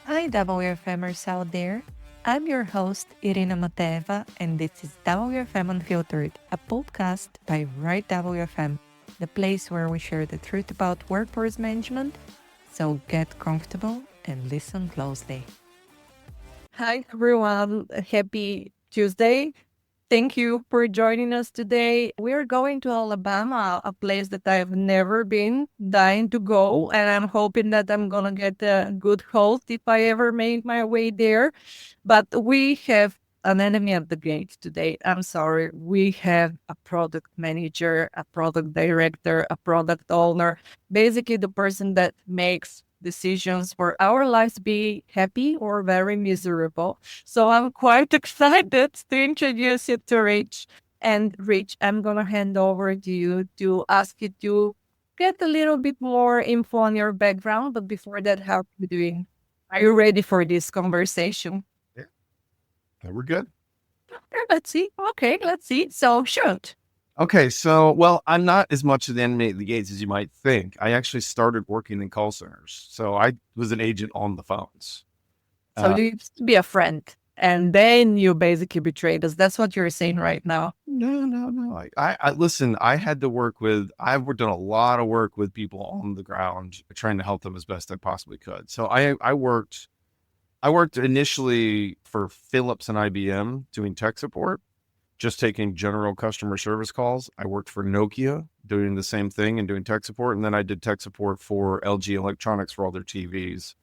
Hi, WFMers out there. I'm your host, Irina, and this is WFM Unfiltered, a podcast by WFM, the place where we share the truth about workforce management. So get comfortable and listen closely. Hi, everyone. Happy Tuesday. Thank you for joining us today. We're going to Alabama, a place that I've never been, dying to go. And I'm hoping that I'm going to get a good host if I ever make my way there. But we have an enemy at the gate today. I'm sorry. We have a product manager, a product director, a product owner, basically the person that makes decisions for our lives be happy or very miserable. So I'm quite excited to introduce you to Rich. And Rich, I'm going to hand over to you to ask you to get a little bit more info on your background. But before that, how are you doing? Are you ready for this conversation? Yeah, we're good. Let's see. Okay, let's see. So shoot. Okay, well, I'm not as much of the enemy at the gates as you might think. I actually started working in call centers, so I was an agent on the phones. So you used to be a friend and then you basically betrayed us. That's what you're saying right now. No. I listen. I had to work with. I've done a lot of work with people on the ground, trying to help them as best I possibly could. So I worked. I worked initially for Philips and IBM doing tech support, just taking general customer service calls. I worked for Nokia doing the same thing and doing tech support. And then I did tech support for LG Electronics for all their TVs.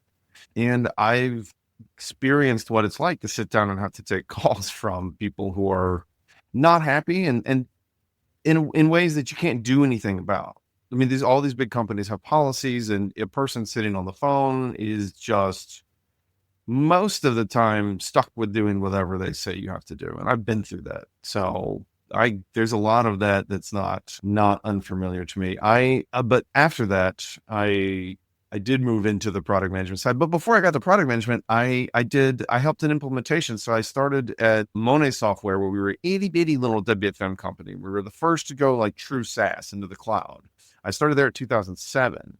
And I've experienced what it's like to sit down and have to take calls from people who are not happy and in ways that you can't do anything about. I mean, all these big companies have policies, and a person sitting on the phone is just most of the time stuck with doing whatever they say you have to do. And I've been through that. So there's a lot of that that's not unfamiliar to me. But after that, I did move into the product management side. But before I got to product management, I helped in implementation. So I started at Monet Software, where we were an itty bitty little WFM company. We were the first to go like true SaaS into the cloud. I started there in 2007.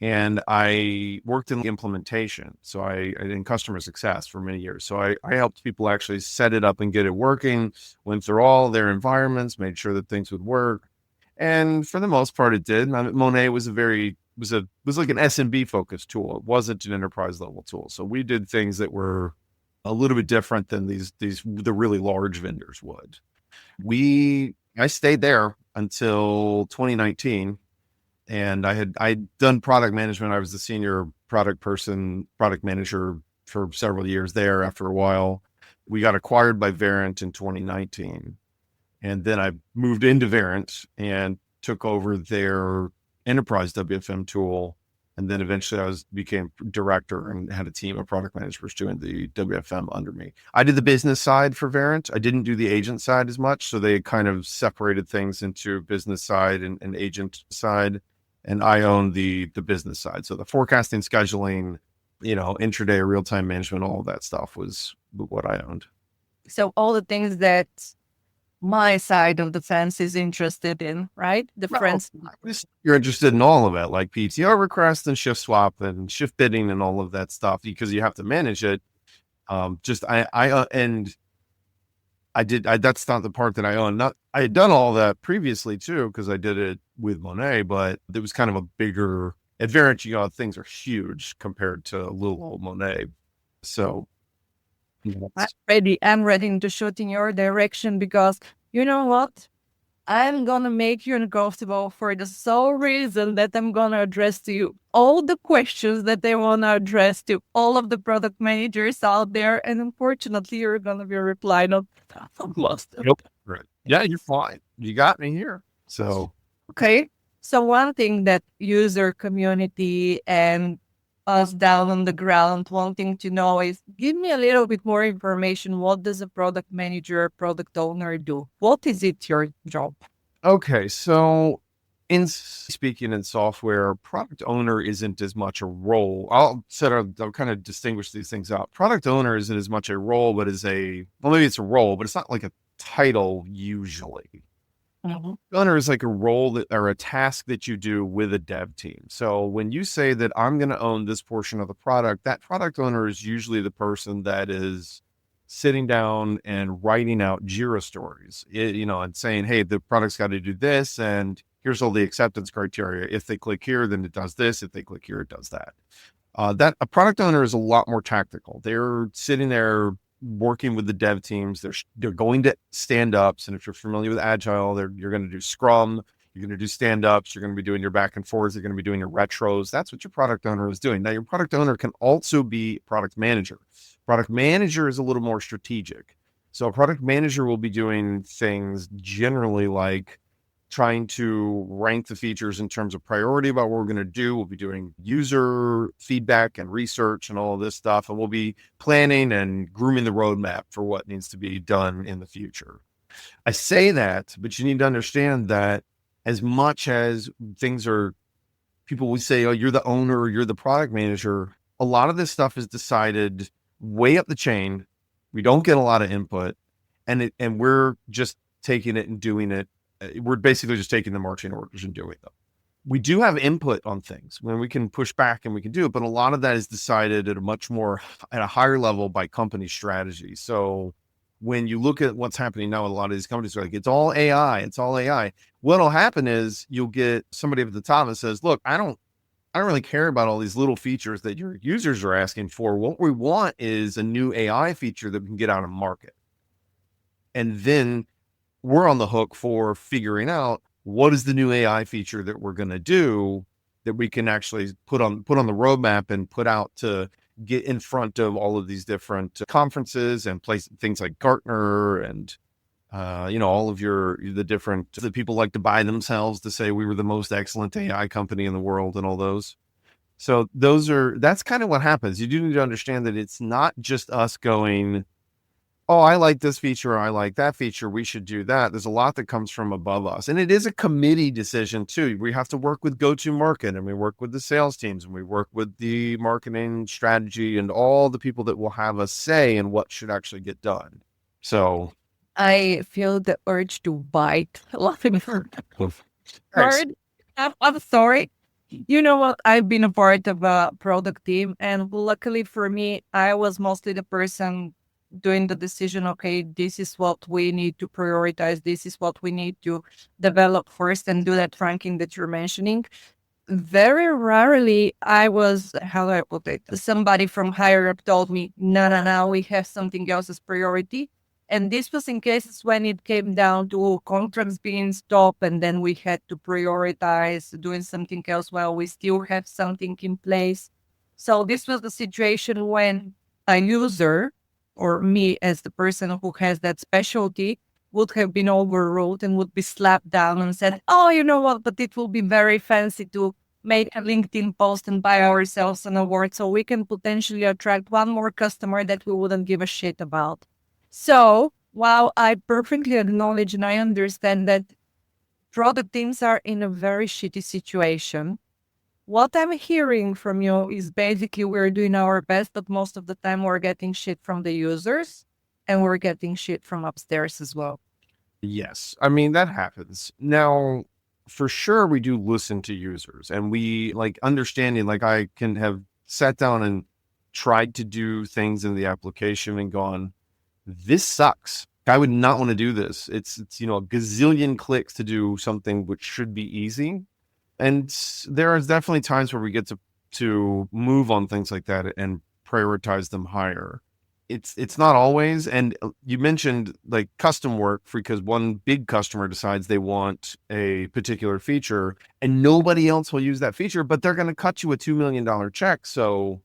And I worked in implementation. So I in customer success for many years. So I helped people actually set it up and get it working, went through all their environments, made sure that things would work. And for the most part, it did. Monet was was like an SMB focused tool. It wasn't an enterprise level tool. So we did things that were a little bit different than the really large vendors would. I stayed there until 2019, and I'd done product management. I was the senior product manager for several years there. After a while, we got acquired by Verint in 2019. And then I moved into Verint and took over their enterprise WFM tool. And then eventually became director and had a team of product managers doing the WFM under me. I did the business side for Verint. I didn't do the agent side as much. So they kind of separated things into business side and agent side. And I own the business side. So the forecasting, scheduling, intraday real-time management, all of that stuff was what I owned. So all the things that my side of the fence is interested in, right? The friends. You're interested in all of it, like PTO request and shift swap and shift bidding and all of that stuff, because you have to manage it. That's not the part that I own. I had done all that previously too, because I did it with Monet, but there was kind of a bigger at Verint. Things are huge compared to little old Monet. So I'm ready to shoot in your direction, because you know what? I'm going to make you uncomfortable for the sole reason that I'm going to address to you all the questions that they want to address to all of the product managers out there. And unfortunately, you're going to be replying on most of Yep. Right. Yeah, you're fine. You got me here. So, okay. So one thing that user community and us down on the ground wanting to know is, give me a little bit more information. What does a product manager, product owner do? What is it your job? okay. So in speaking in software, product owner isn't as much a role. I'll kind of distinguish these things out. Product owner isn't as much a role, but maybe it's a role, but it's not like a title usually. Owner is like a role that, or a task that you do with a dev team. So when you say that I'm going to own this portion of the product, that product owner is usually the person that is sitting down and writing out Jira stories, and saying, hey, the product's got to do this. And here's all the acceptance criteria. If they click here, then it does this. If they click here, it does that. That a product owner is a lot more tactical. They're sitting there working with the dev teams. They're going to stand-ups. And if you're familiar with Agile, you're going to do Scrum. You're going to do stand-ups. You're going to be doing your back and forths. You're going to be doing your retros. That's what your product owner is doing. Now, your product owner can also be product manager. Product manager is a little more strategic. So a product manager will be doing things generally like trying to rank the features in terms of priority about what we're going to do. We'll be doing user feedback and research and all of this stuff. And we'll be planning and grooming the roadmap for what needs to be done in the future. I say that, but you need to understand that as much as people will say, oh, you're the owner, you're the product manager, a lot of this stuff is decided way up the chain. We don't get a lot of input, and we're just taking it and doing it. We're basically just taking the marching orders and doing them. We do have input on things when we can push back and we can do it, but a lot of that is decided at a higher level by company strategy. So when you look at what's happening now, a lot of these companies are like, it's all AI, it's all AI. What'll happen is you'll get somebody at the top that says, look, I don't really care about all these little features that your users are asking for. What we want is a new AI feature that we can get out of market. And then we're on the hook for figuring out what is the new AI feature that we're going to do that we can actually put on the roadmap and put out to get in front of all of these different conferences and things like Gartner and all of the people like to buy themselves to say we were the most excellent AI company in the world and all those. So that's kind of what happens. You do need to understand that it's not just us going, oh, I like this feature, or I like that feature, we should do that. There's a lot that comes from above us. And it is a committee decision too. We have to work with go-to-market, and we work with the sales teams, and we work with the marketing strategy and all the people that will have a say in what should actually get done. So I feel the urge to bite laughing for hard. I'm sorry. You know what? I've been a part of a product team, and luckily for me, I was mostly the person doing the decision. Okay, this is what we need to prioritize. This is what we need to develop first and do that ranking that you're mentioning. Very rarely I was, how do I put it? Somebody from higher up told me, no, we have something else as priority. And this was in cases when it came down to contracts being stopped, and then we had to prioritize doing something else while we still have something in place. So this was the situation when a user, or me as the person who has that specialty, would have been overruled and would be slapped down and said, oh, you know what, but it will be very fancy to make a LinkedIn post and buy ourselves an award so we can potentially attract one more customer that we wouldn't give a shit about. So while I perfectly acknowledge and I understand that product teams are in a very shitty situation, what I'm hearing from you is basically we're doing our best, but most of the time we're getting shit from the users and we're getting shit from upstairs as well. Yes. I mean, that happens. Now, for sure, we do listen to users, and we like understanding, like I can have sat down and tried to do things in the application and gone, this sucks. I would not want to do this. It's a gazillion clicks to do something which should be easy. And there is definitely times where we get to move on things like that and prioritize them higher. It's not always. And you mentioned like custom work, because one big customer decides they want a particular feature and nobody else will use that feature, but they're going to cut you a $2 million check. So,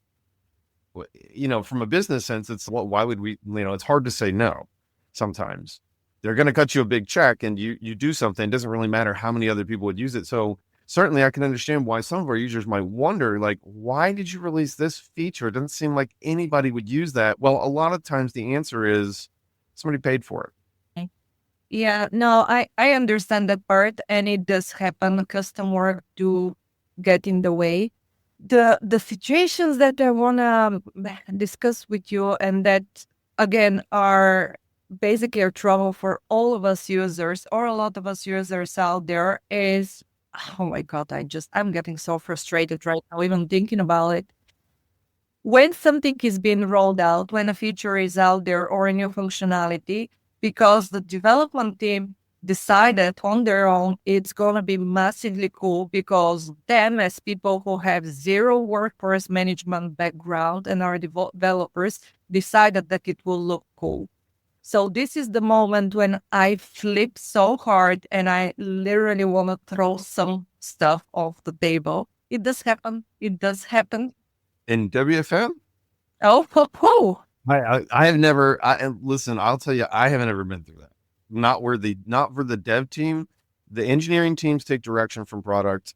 from a business sense, why would we, it's hard to say no. Sometimes they're going to cut you a big check and you do something. It doesn't really matter how many other people would use it. So certainly I can understand why some of our users might wonder, like, why did you release this feature? It doesn't seem like anybody would use that. Well, a lot of times the answer is somebody paid for it. Yeah, no, I understand that part, and it does happen. Custom work do get in the way. The situations that I want to discuss with you, and that again are basically a trouble for all of us users or a lot of us users out there is, oh my God, I'm getting so frustrated right now, even thinking about it. When something is being rolled out, when a feature is out there or a new functionality, because the development team decided on their own it's going to be massively cool because them as people who have zero workforce management background and are developers decided that it will look cool. So this is the moment when I flip so hard and I literally want to throw some stuff off the table. It does happen. It does happen. In WFM, Oh, ho, ho. I have never. And listen, I'll tell you, I haven't ever been through that. Not for the dev team. The engineering teams take direction from product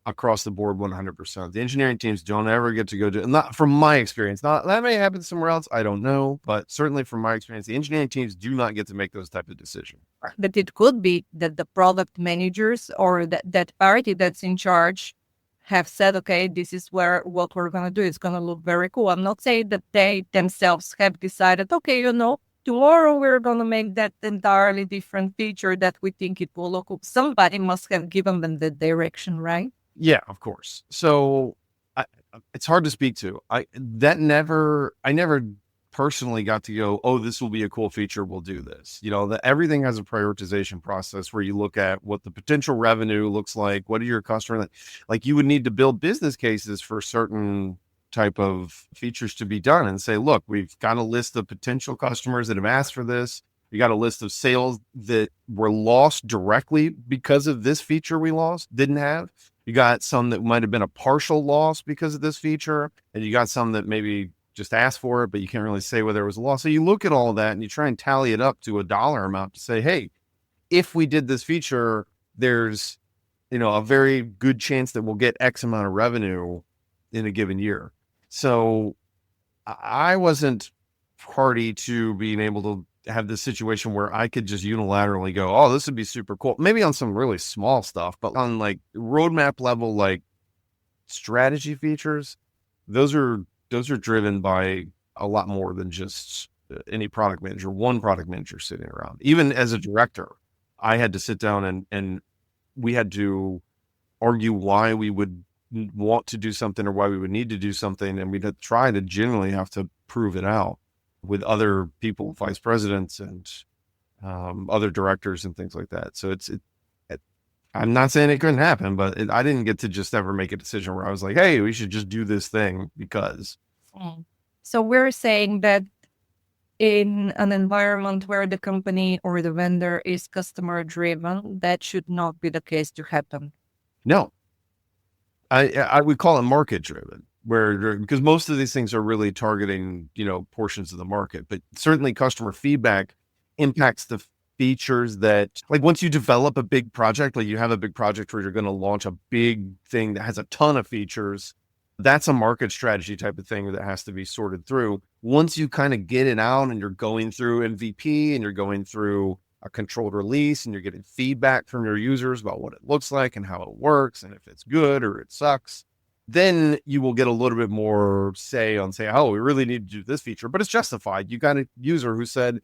across the board 100%. The engineering teams don't ever get to go to, not from my experience, not that may happen somewhere else, I don't know, but certainly from my experience, the engineering teams do not get to make those type of decisions. That it could be that the product managers or that party that's in charge have said, okay, this is what we're going to do. It's going to look very cool. I'm not saying that they themselves have decided, okay, tomorrow we're going to make that entirely different feature that we think it will look cool. Somebody must have given them the direction, right? Yeah, of course. So it's hard to speak to. I never personally got to go, oh, this will be a cool feature. We'll do this. Everything has a prioritization process where you look at what the potential revenue looks like. What are your customers like? You would need to build business cases for certain type of features to be done and say, look, we've got a list of potential customers that have asked for this. You got a list of sales that were lost directly because of this feature didn't have. You got some that might have been a partial loss because of this feature, and you got some that maybe just asked for it, but you can't really say whether it was a loss. So you look at all of that and you try and tally it up to a dollar amount to say, hey, if we did this feature, there's, a very good chance that we'll get X amount of revenue in a given year. So I wasn't party to being able to have this situation where I could just unilaterally go, oh, this would be super cool. Maybe on some really small stuff, but on like roadmap level, like strategy features, those are driven by a lot more than just any product manager, one product manager sitting around. Even as a director, I had to sit down and we had to argue why we would want to do something or why we would need to do something. And we'd try to generally have to prove it out with other people, vice presidents and other directors and things like that. So I'm not saying it couldn't happen, but I didn't get to just ever make a decision where I was like, hey, we should just do this thing because. So we're saying that in an environment where the company or the vendor is customer driven, that should not be the case to happen. No, I would call it market driven, because most of these things are really targeting, portions of the market, but certainly customer feedback impacts the features that, like, once you develop a big project, like you have a big project where you're going to launch a big thing that has a ton of features, that's a market strategy type of thing that has to be sorted through. Once you kind of get it out and you're going through MVP and you're going through a controlled release and you're getting feedback from your users about what it looks like and how it works and if it's good or it sucks, then you will get a little bit more say, oh, we really need to do this feature, but it's justified. You got a user who said,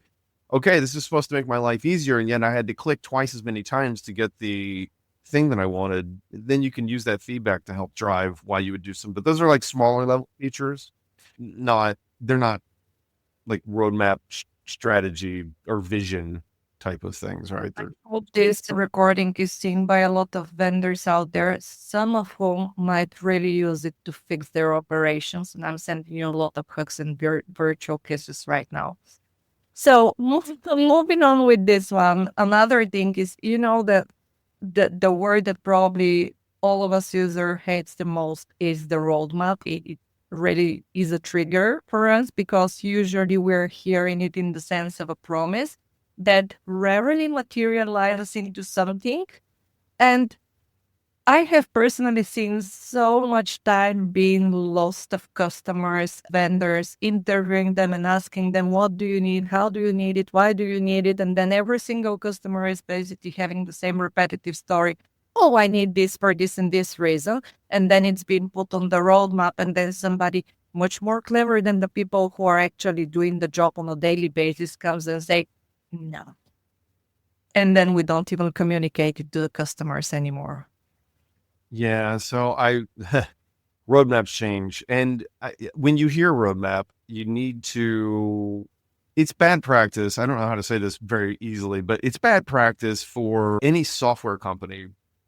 okay, this is supposed to make my life easier, and yet I had to click twice as many times to get the thing that I wanted. Then you can use that feedback to help drive why you would do some, but those are like smaller level features. They're not like roadmap strategy or vision type of things, right? I hope this recording is seen by a lot of vendors out there, some of whom might really use it to fix their operations. And I'm sending you a lot of hugs and virtual kisses right now. So moving on with this one, another thing is, that the word that probably all of us user hates the most is the roadmap. It really is a trigger for us because usually we're hearing it in the sense of a promise that rarely materializes into something. And I have personally seen so much time being lost of customers, vendors, interviewing them and asking them, what do you need? How do you need it? Why do you need it? And then every single customer is basically having the same repetitive story. Oh, I need this for this and this reason. And then it's been put on the roadmap. And then somebody much more clever than the people who are actually doing the job on a daily basis comes and say, No. And then we don't even communicate it to the customers anymore. Yeah. So roadmaps change. And when you hear roadmap, you need to, it's bad practice. I don't know how to say this very easily, but it's bad practice for any software company,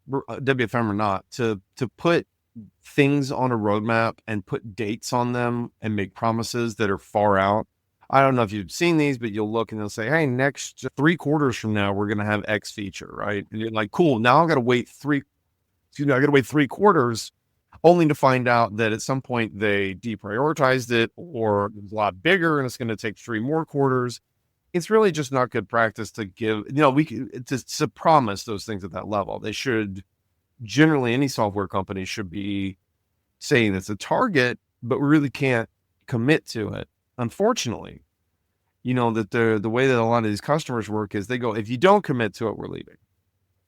WFM or not, to put things on a roadmap and put dates on them and make promises that are far out. I don't know if you've seen these, but you'll look and they'll say, hey, next 3 quarters from now, we're going to have X feature, right? And you're like, cool. Now I got to wait I got to wait 3 quarters only to find out that at some point they deprioritized it or it was a lot bigger and it's going to take 3 more quarters. It's really just not good practice to give, to promise those things at that level. They should generally, any software company should be saying it's a target, but we really can't commit to it. Unfortunately, that the way that a lot of these customers work is they go, if you don't commit to it, we're leaving.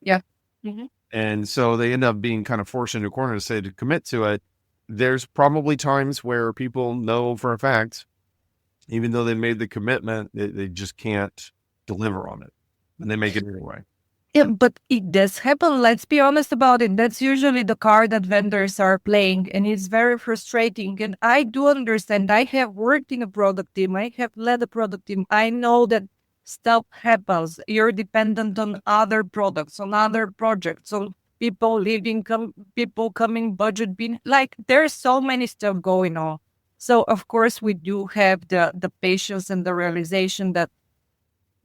Yeah. Mm-hmm. And so they end up being kind of forced into a corner to say to commit to it. There's probably times where people know for a fact, even though they made the commitment, they just can't deliver on it. And they make it anyway. Yeah, but it does happen. Let's be honest about it. That's usually the card that vendors are playing, and it's very frustrating. And I do understand. I have worked in a product team. I have led a product team. I know that stuff happens. You're dependent on other products, on other projects, on people leaving, people coming, budget being like. There's so many stuff going on. So of course we do have the patience and the realization that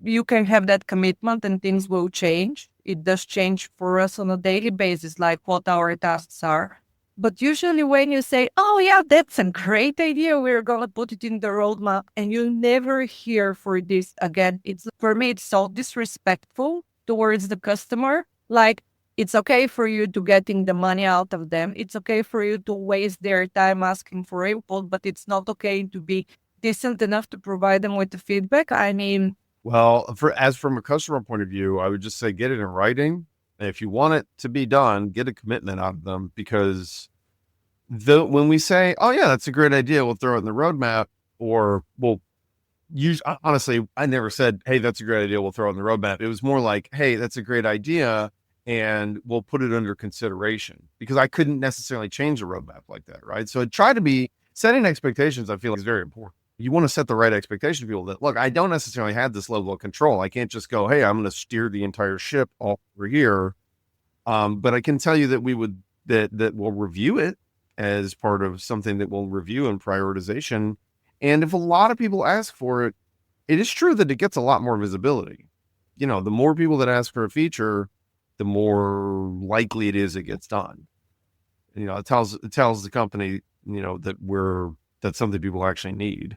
you can have that commitment and things will change. It does change for us on a daily basis, like what our tasks are. But usually when you say, oh yeah, that's a great idea, we're going to put it in the roadmap, and you never hear for this again, for me, it's so disrespectful towards the customer. Like, it's okay for you to getting the money out of them. It's okay for you to waste their time asking for input, but it's not okay to be decent enough to provide them with the feedback. I mean, well, from a customer point of view, I would just say get it in writing. And if you want it to be done, get a commitment out of them, because when we say, oh yeah, that's a great idea, we'll throw it in the roadmap, or we'll use, honestly, I never said, hey, that's a great idea, we'll throw it in the roadmap. It was more like, hey, that's a great idea, and we'll put it under consideration, because I couldn't necessarily change the roadmap like that, right? So try to be setting expectations. I feel like is very important. You want to set the right expectation to people that, look, I don't necessarily have this level of control. I can't just go, hey, I'm going to steer the entire ship all over here. But I can tell you that that we'll review it as part of something that we'll review in prioritization. And if a lot of people ask for it, it is true that it gets a lot more visibility. The more people that ask for a feature, the more likely it is it gets done. It tells the company, that's something people actually need.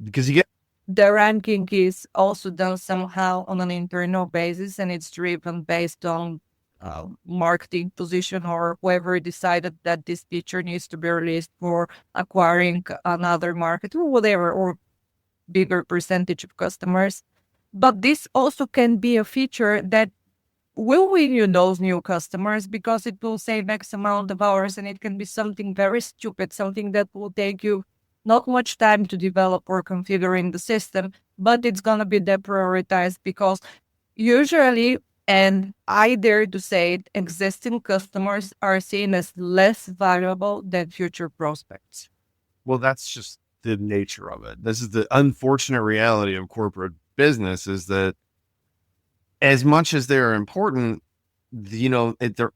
Because you get the ranking is also done somehow on an internal basis, and it's driven based on marketing position, or whoever decided that this feature needs to be released for acquiring another market or whatever, or bigger percentage of customers. But this also can be a feature that will win you those new customers, because it will save X amount of hours, and it can be something very stupid, something that will take you not much time to develop or configure in the system, but it's going to be deprioritized, because usually, and I dare to say it, existing customers are seen as less valuable than future prospects. Well, that's just the nature of it. This is the unfortunate reality of corporate business, is that as much as they're important, they're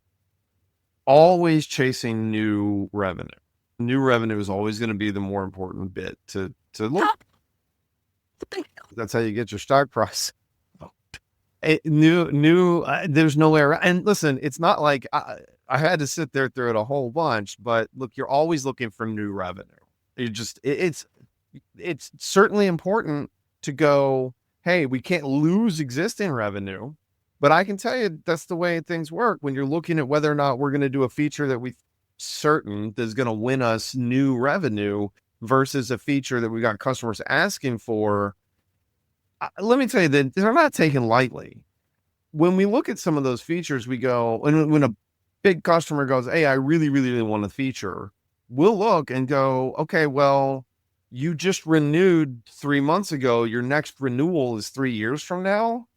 always chasing new revenue. New revenue is always going to be the more important bit to look. That's how you get your stock price. There's no way around. And listen, it's not like I had to sit there through it a whole bunch, but look, you're always looking for new revenue. It's certainly important to go, hey, we can't lose existing revenue, but I can tell you that's the way things work when you're looking at whether or not we're going to do a feature that we certain that's going to win us new revenue versus a feature that we got customers asking for. Let me tell you that they're not taken lightly. When we look at some of those features, we go, and when a big customer goes, hey, I really, really, really want a feature, we'll look and go, okay, well, you just renewed 3 months ago. Your next renewal is 3 years from now.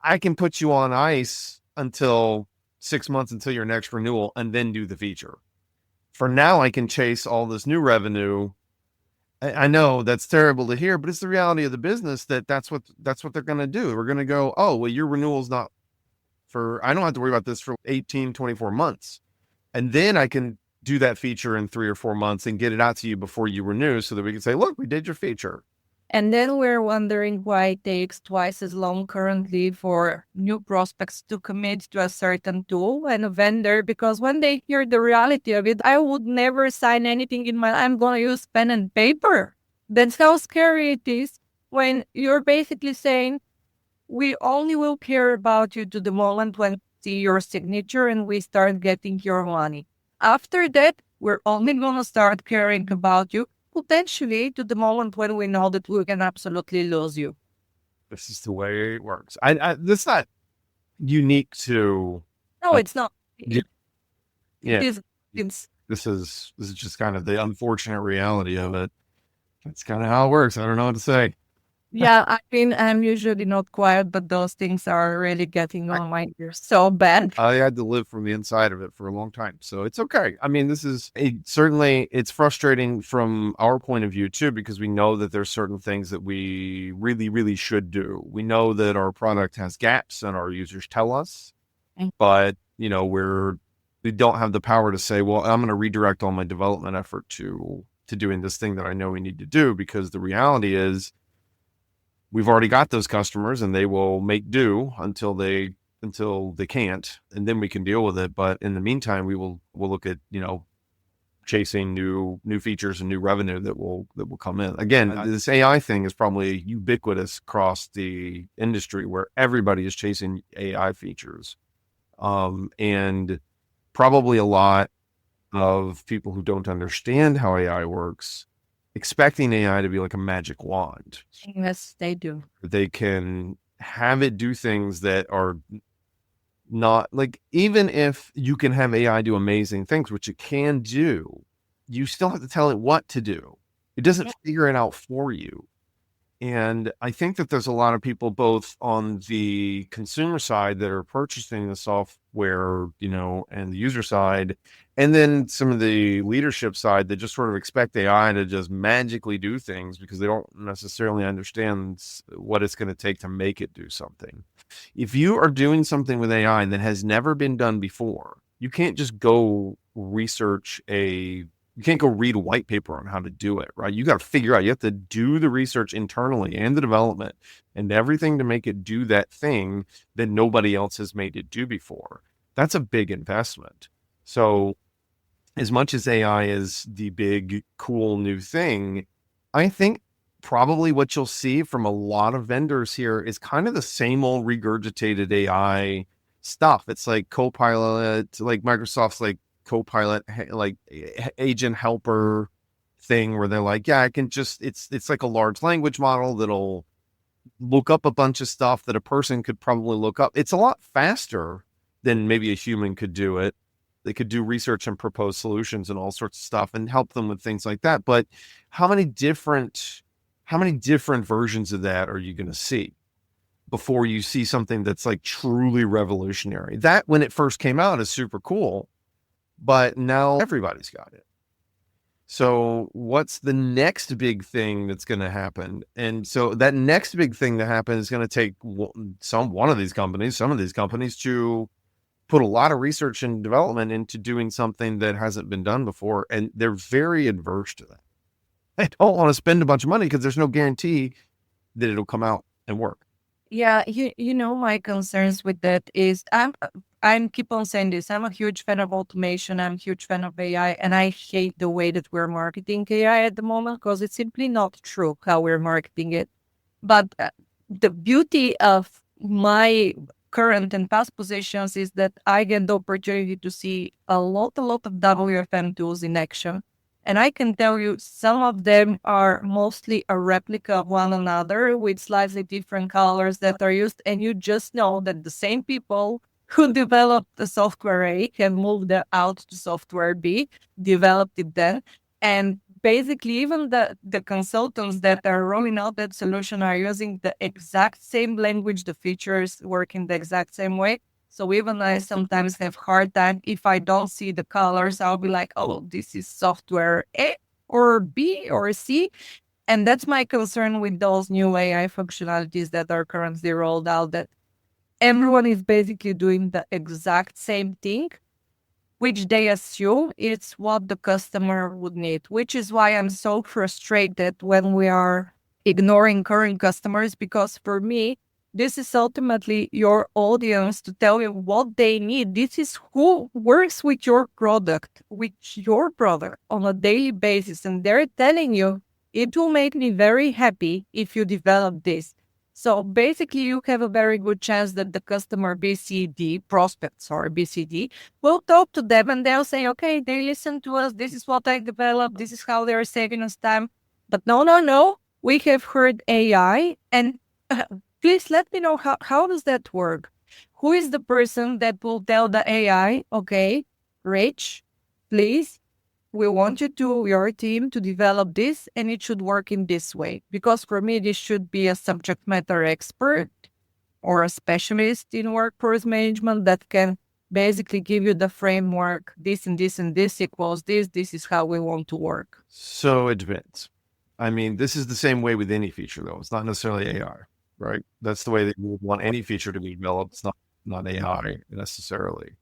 I can put you on ice until 6 months until your next renewal and then do the feature. For now, I can chase all this new revenue. I know that's terrible to hear, but it's the reality of the business that's what they're going to do. We're going to go, oh, well, your renewal's not I don't have to worry about this for 18, 24 months. And then I can do that feature in 3 or 4 months and get it out to you before you renew so that we can say, look, we did your feature. And then we're wondering why it takes twice as long currently for new prospects to commit to a certain tool and a vendor, because when they hear the reality of it, I would never sign anything in I'm going to use pen and paper. That's how scary it is when you're basically saying, we only will care about you to the moment when we see your signature and we start getting your money. After that, we're only going to start caring about you potentially to the moment when we know that we can absolutely lose you. This is the way it works. That's not unique to. No, it's not. Yeah. It's This is just kind of the unfortunate reality of it. That's kind of how it works. I don't know what to say. Yeah, I mean, I'm usually not quiet, but those things are really getting on my ears so bad. I had to live from the inside of it for a long time, so it's okay. I mean, certainly it's frustrating from our point of view too, because we know that there's certain things that we really, really should do. We know that our product has gaps and our users tell us, but we don't have the power to say, well, I'm going to redirect all my development effort to doing this thing that I know we need to do, because the reality is we've already got those customers and they will make do until they can't, and then we can deal with it. But in the meantime, we'll look at, chasing new features and new revenue that will come in. Again, this AI thing is probably ubiquitous across the industry where everybody is chasing AI features. And probably a lot of people who don't understand how AI works expecting AI to be like a magic wand. Yes, they do. They can have it do things that are not like, even if you can have AI do amazing things, which it can do, you still have to tell it what to do. It doesn't figure it out for you. And I think that there's a lot of people both on the consumer side that are purchasing the software, and the user side, and then some of the leadership side that just sort of expect AI to just magically do things because they don't necessarily understand what it's going to take to make it do something. If you are doing something with AI that has never been done before, you can't just go you can't go read a white paper on how to do it, right? You got to figure out, you have to do the research internally and the development and everything to make it do that thing that nobody else has made it do before. That's a big investment. So as much as AI is the big, cool new thing, I think probably what you'll see from a lot of vendors here is kind of the same old regurgitated AI stuff. It's like Copilot, like Microsoft's like Copilot, like agent helper thing where they're like, yeah, I can just, it's like a large language model that'll look up a bunch of stuff that a person could probably look up. It's a lot faster than maybe a human could do it. They could do research and propose solutions and all sorts of stuff and help them with things like that. But how many different versions of that are you going to see before you see something that's like truly revolutionary? That, when it first came out, is super cool, but now everybody's got it. So what's the next big thing that's going to happen? And so that next big thing to happen is going to take some of these companies to put a lot of research and development into doing something that hasn't been done before. And they're very adverse to that. They don't want to spend a bunch of money because there's no guarantee that it'll come out and work. Yeah, my concerns with that is I'm keep on saying this. I'm a huge fan of automation. I'm a huge fan of AI, and I hate the way that we're marketing AI at the moment because it's simply not true how we're marketing it. But the beauty of my current and past positions is that I get the opportunity to see a lot of WFM tools in action. And I can tell you some of them are mostly a replica of one another with slightly different colors that are used. And you just know that the same people who developed the software A can move that out to software B, developed it then. And basically even the consultants that are rolling out that solution are using the exact same language, the features work in the exact same way. So even I sometimes have hard time if I don't see the colors, I'll be like, oh, this is software A or B or C. And that's my concern with those new AI functionalities that are currently rolled out, that everyone is basically doing the exact same thing, which they assume it's what the customer would need, which is why I'm so frustrated when we are ignoring current customers, because for me, this is ultimately your audience to tell you what they need. This is who works with your product on a daily basis. And they're telling you, it will make me very happy if you develop this. So basically, you have a very good chance that the customer BCD, prospects or BCD, we'll talk to them and they'll say, okay, they listen to us. This is what I developed. This is how they're saving us time. But no. We have heard AI. And please let me know, how does that work? Who is the person that will tell the AI, okay, Rich, please, we want your team to develop this and it should work in this way? Because for me, this should be a subject matter expert or a specialist in workforce management that can basically give you the framework. This and this and this equals this. This is how we want to work. So it depends. I mean, this is the same way with any feature, though. It's not necessarily AI, right? That's the way that you would want any feature to be developed. It's not AI necessarily.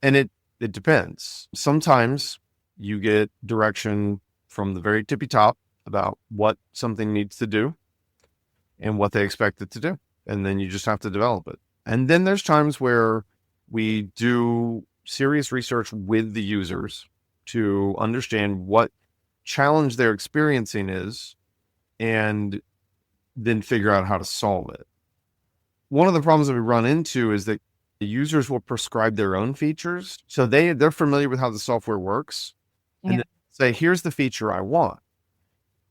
And it depends. Sometimes you get direction from the very tippy top about what something needs to do and what they expect it to do. And then you just have to develop it. And then there's times where we do serious research with the users to understand what challenge they're experiencing is, and then figure out how to solve it. One of the problems that we run into is that the users will prescribe their own features. So they're familiar with how the software works. And then say, here's the feature I want.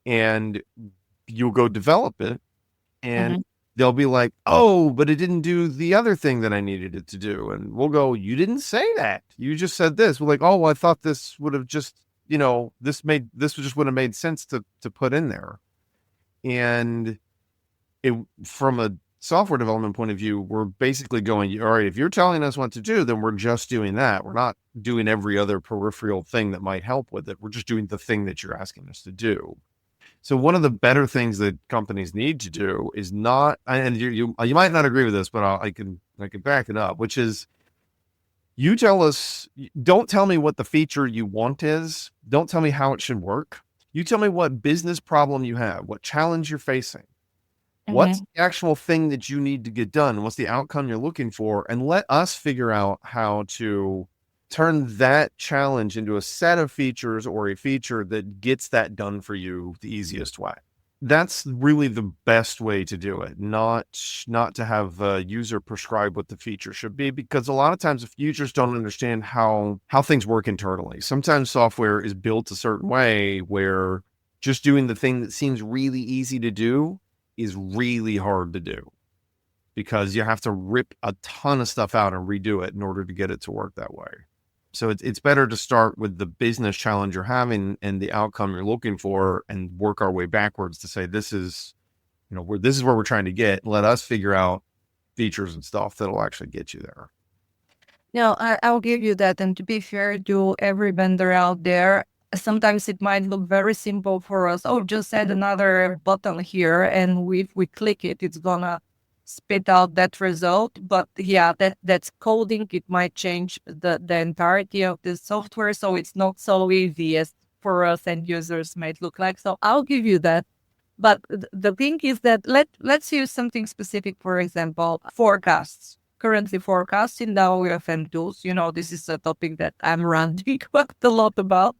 And you'll go develop it. And they'll be like, oh, but it didn't do the other thing that I needed it to do. And we'll go, you didn't say that. You just said this. We're like, oh, well, I thought this would have just, this just would have made sense to put in there. And from a software development point of view, we're basically going, all right, if you're telling us what to do, then we're just doing that. We're not doing every other peripheral thing that might help with it. We're just doing the thing that you're asking us to do. So one of the better things that companies need to do is not, and you might not agree with this, but I can back it up, which is, you tell us, don't tell me what the feature you want is. Don't tell me how it should work. You tell me what business problem you have, what challenge you're facing. What's the actual thing that you need to get done? What's the outcome you're looking for? And let us figure out how to turn that challenge into a set of features or a feature that gets that done for you the easiest way. That's really the best way to do it, not to have a user prescribe what the feature should be, because a lot of times if users don't understand how things work internally, sometimes software is built a certain way where just doing the thing that seems really easy to do is really hard to do, because you have to rip a ton of stuff out and redo it in order to get it to work that way. So it's better to start with the business challenge you're having and the outcome you're looking for, and work our way backwards to say, this is where we're trying to get. Let us figure out features and stuff that'll actually get you there. No, I'll give you that. And to be fair to every vendor out there, sometimes it might look very simple for us. Oh, just add another button here, and if we click it, it's gonna spit out that result. But yeah, that's coding. It might change the entirety of the software, so it's not so easy as for us end users might look like. So I'll give you that. But the thing is that let's use something specific. For example, forecasts. Currently forecasting WFM tools. This is a topic that I'm ranting quite a lot about.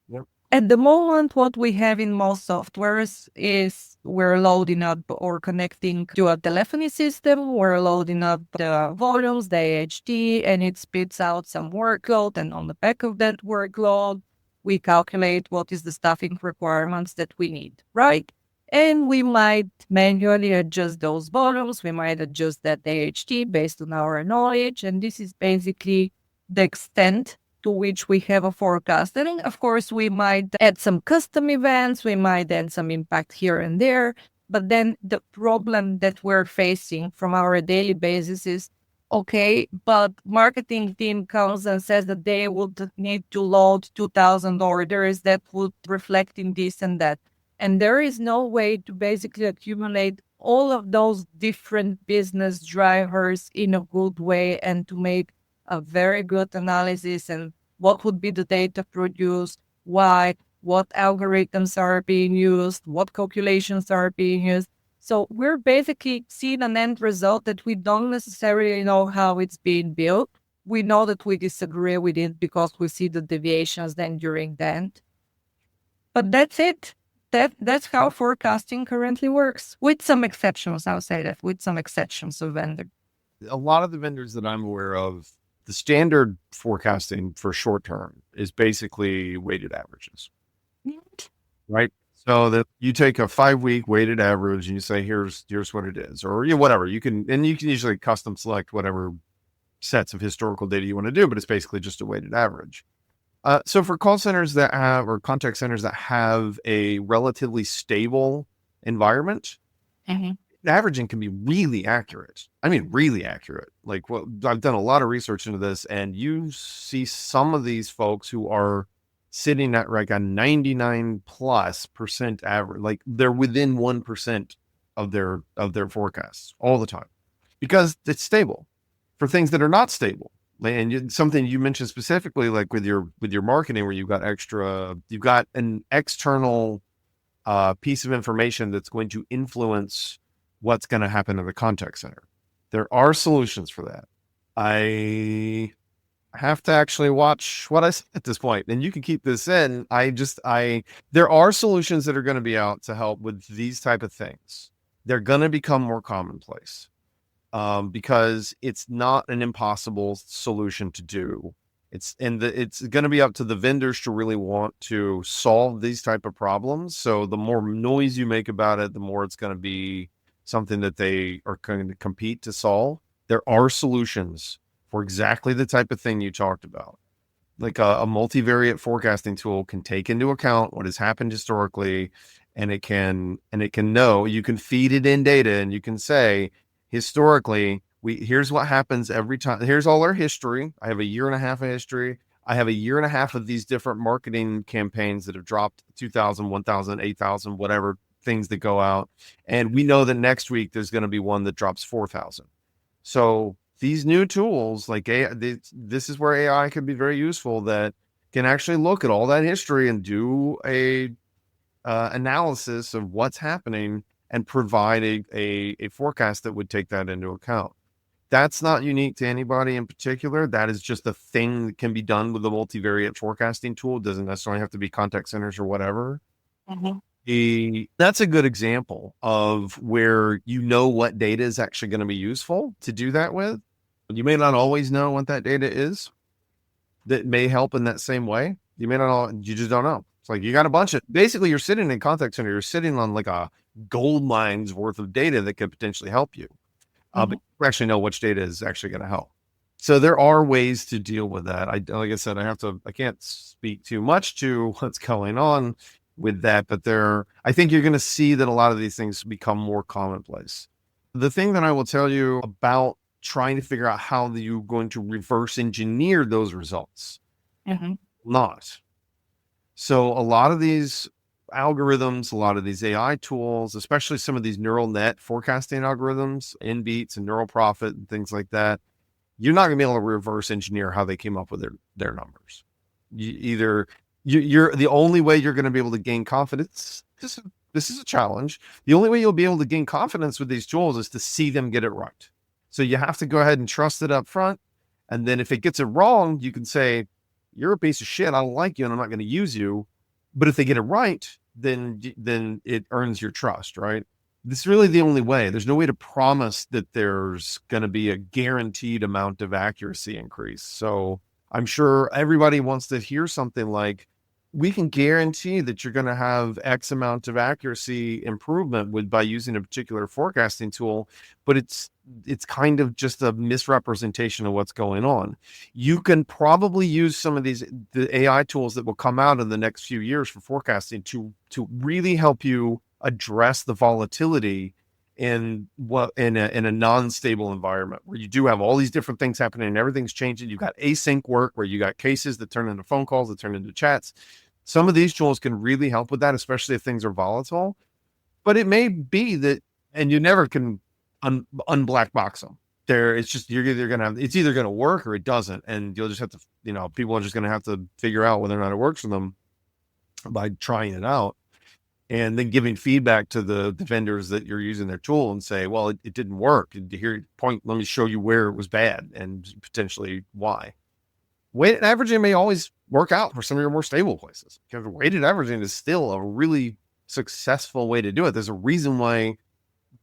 Yep. At the moment, what we have in most softwares is we're loading up or connecting to a telephony system. We're loading up the volumes, the AHT, and it spits out some workload. And on the back of that workload, we calculate what is the staffing requirements that we need, right? And we might manually adjust those volumes. We might adjust that AHT based on our knowledge. And this is basically the extent to which we have a forecast. And of course, we might add some custom events, we might add some impact here and there. But then the problem that we're facing from our daily basis is, okay, but marketing team comes and says that they would need to load 2,000 orders that would reflect in this and that. And there is no way to basically accumulate all of those different business drivers in a good way and to make a very good analysis and what would be the data produced, why, what algorithms are being used, what calculations are being used. So we're basically seeing an end result that we don't necessarily know how it's being built. We know that we disagree with it because we see the deviations then during the end. But that's it. That's how forecasting currently works, with some exceptions. I'll say that, with some exceptions of vendors. A lot of the vendors that I'm aware of, the standard forecasting for short term is basically weighted averages, right? So that you take a 5-week weighted average and you say, here's what it is, or whatever. You can usually custom select whatever sets of historical data you want to do, but it's basically just a weighted average. So for call centers that have, or contact centers that have a relatively stable environment, averaging can be really accurate. I mean, really accurate. Like, well, I've done a lot of research into this, and you see some of these folks who are sitting at like a 99+% average, like they're within 1% of their forecasts all the time, because it's stable. For things that are not stable, and something you mentioned specifically, like with your marketing, where you've got an external piece of information that's going to influence what's going to happen in the contact center. There are solutions for that. I have to actually watch what I say at this point, and you can keep this in. There are solutions that are going to be out to help with these type of things. They're going to become more commonplace. Because it's not an impossible solution to do. It's going to be up to the vendors to really want to solve these type of problems. So the more noise you make about it, the more it's going to be something that they are going to compete to solve. There are solutions for exactly the type of thing you talked about. Like a multivariate forecasting tool can take into account what has happened historically, and it can know, you can feed it in data, and you can say, historically, here's what happens every time. Here's all our history. I have a year and a half of history. I have a year and a half of these different marketing campaigns that have dropped 2,000, 1,000, 8,000, whatever things that go out. And we know that next week there's going to be one that drops 4,000. So these new tools, like this is where AI can be very useful, that can actually look at all that history and do a analysis of what's happening and provide a forecast that would take that into account. That's not unique to anybody in particular. That is just a thing that can be done with a multivariate forecasting tool. It doesn't necessarily have to be contact centers or whatever. That's a good example of where you know what data is actually going to be useful to do that with. You may not always know what that data is that may help in that same way. You just don't know. It's like you got a bunch of, basically you're sitting in a contact center, you're sitting on like a gold mine's worth of data that could potentially help you. But you actually know which data is actually going to help. So there are ways to deal with that. Like I said, I can't speak too much to what's going on with that, but I think you're going to see that a lot of these things become more commonplace. The thing that I will tell you about trying to figure out how you're going to reverse engineer those results, not. So a lot of these algorithms, a lot of these AI tools, especially some of these neural net forecasting algorithms, NBeats and Neural Profit and things like that, you're not going to be able to reverse engineer how they came up with their numbers. You're the only way you're going to be able to gain confidence. This is a challenge. The only way you'll be able to gain confidence with these tools is to see them get it right. So you have to go ahead and trust it up front. And then if it gets it wrong, you can say, you're a piece of shit. I don't like you and I'm not going to use you. But if they get it right, then it earns your trust, right? This is really the only way. There's no way to promise that there's going to be a guaranteed amount of accuracy increase. So I'm sure everybody wants to hear something like, we can guarantee that you're going to have X amount of accuracy improvement by using a particular forecasting tool, but it's kind of just a misrepresentation of what's going on. You can probably use some of the AI tools that will come out in the next few years for forecasting to really help you address the volatility in a non-stable environment where you do have all these different things happening and everything's changing. You've got async work where you got cases that turn into phone calls, that turn into chats. Some of these tools can really help with that, especially if things are volatile. But it may be that, and you never can unblack box them. It's just it's either gonna work or it doesn't, and you'll just have to, people are just gonna have to figure out whether or not it works for them by trying it out, and then giving feedback to the vendors that you're using their tool and say, well, it didn't work. Here, point. Let me show you where it was bad and potentially why. Weighted averaging may always work out for some of your more stable places, because weighted averaging is still a really successful way to do it. There's a reason why